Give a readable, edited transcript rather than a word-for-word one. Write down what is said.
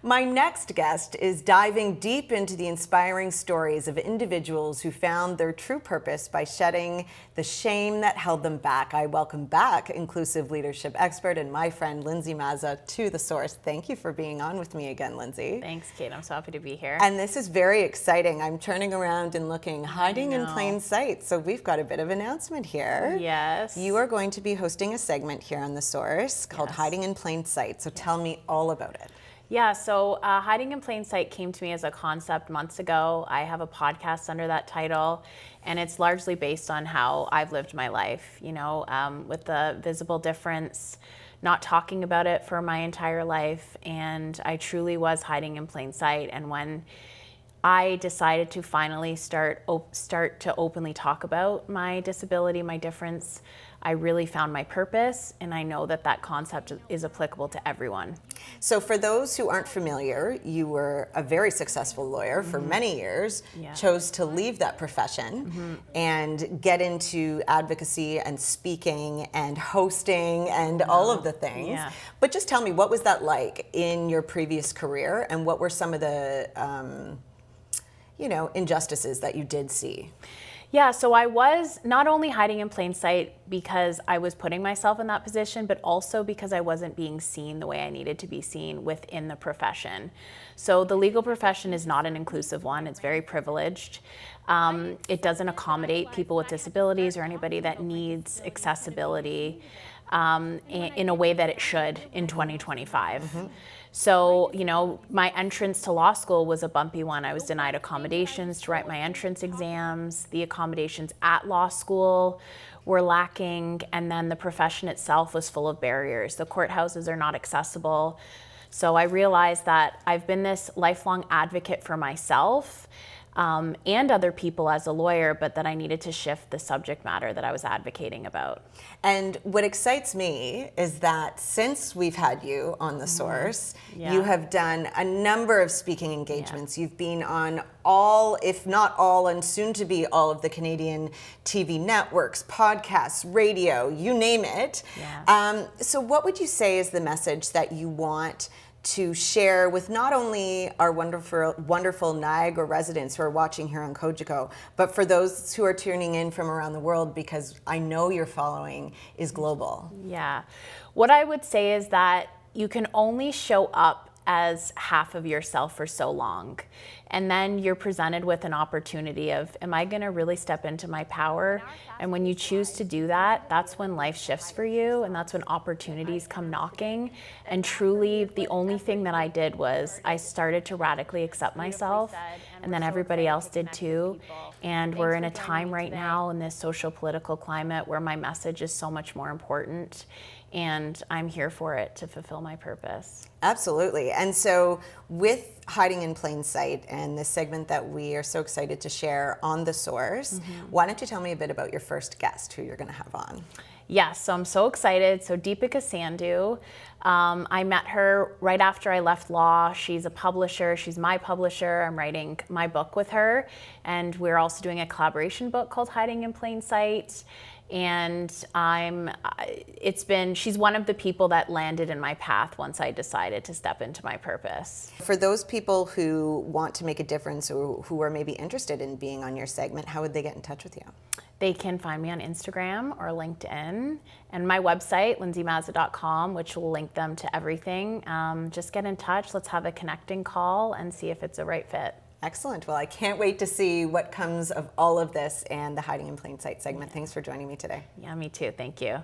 My next guest is diving deep into the inspiring stories of individuals who found their true purpose by shedding the shame that held them back. I welcome back inclusive leadership expert and my friend Lindsey Mazza to The Source. Thank you for being on with me again, Lindsey. Thanks, Kate. I'm so happy to be here. And this is very exciting. I'm turning around and looking, hiding in plain sight. So we've got a bit of announcement here. Yes. You are going to be hosting a segment here on The Source called Hiding in Plain Sight. So tell me all about it. Yeah, so Hiding in Plain Sight came to me as a concept months ago. I have a podcast under that title, and it's largely based on how I've lived my life, you know, with the visible difference, not talking about it for my entire life, and I truly was hiding in plain sight. And when I decided to finally start to openly talk about my disability, my difference, I really found my purpose, and I know that that concept is applicable to everyone. So for those who aren't familiar, you were a very successful lawyer for many years, chose to leave that profession and get into advocacy and speaking and hosting and all of the things. Yeah. But just tell me, what was that like in your previous career, and what were some of the injustices that you did see? Yeah, so I was not only hiding in plain sight because I was putting myself in that position, but also because I wasn't being seen the way I needed to be seen within the profession. So the legal profession is not an inclusive one. It's very privileged. It doesn't accommodate people with disabilities or anybody that needs accessibility in a way that it should in 2025. So, you know, my entrance to law school was a bumpy one. I was denied accommodations to write my entrance exams. The accommodations at law school were lacking, and then the profession itself was full of barriers. The courthouses are not accessible. So I realized that I've been this lifelong advocate for myself and other people as a lawyer, but that I needed to shift the subject matter that I was advocating about. And what excites me is that since we've had you on The Source, you have done a number of speaking engagements. You've been on all, if not all, and soon to be all of the Canadian TV networks, podcasts, radio, you name it. So what would you say is the message that you want to share with not only our wonderful Niagara residents who are watching here on Kojiko, but for those who are tuning in from around the world, because I know your following is global? Yeah. What I would say is that you can only show up as half of yourself for so long. And then you're presented with an opportunity of, am I gonna really step into my power? And when you choose to do that, that's when life shifts for you, and that's when opportunities come knocking. And truly, the only thing that I did was I started to radically accept myself, and then everybody else did too. And we're in a time right now in this social political climate where my message is so much more important, and I'm here for it to fulfill my purpose. Absolutely. And so with Hiding in Plain Sight and this segment that we are so excited to share on The Source, why don't you tell me a bit about your first guest who you're going to have on? Yes, so I'm so excited. So Deepika Sandhu, I met her right after I left law. She's a publisher. She's my publisher. I'm writing my book with her. And we're also doing a collaboration book called Hiding in Plain Sight. And she's one of the people that landed in my path once I decided to step into my purpose. For those people who want to make a difference or who are maybe interested in being on your segment, how would they get in touch with you? They can find me on Instagram or LinkedIn, and my website, lindseymazza.com, which will link them to everything. Just get in touch. Let's have a connecting call and see if it's a right fit. Excellent. Well, I can't wait to see what comes of all of this and the Hiding in Plain Sight segment. Thanks for joining me today. Yeah, me too. Thank you.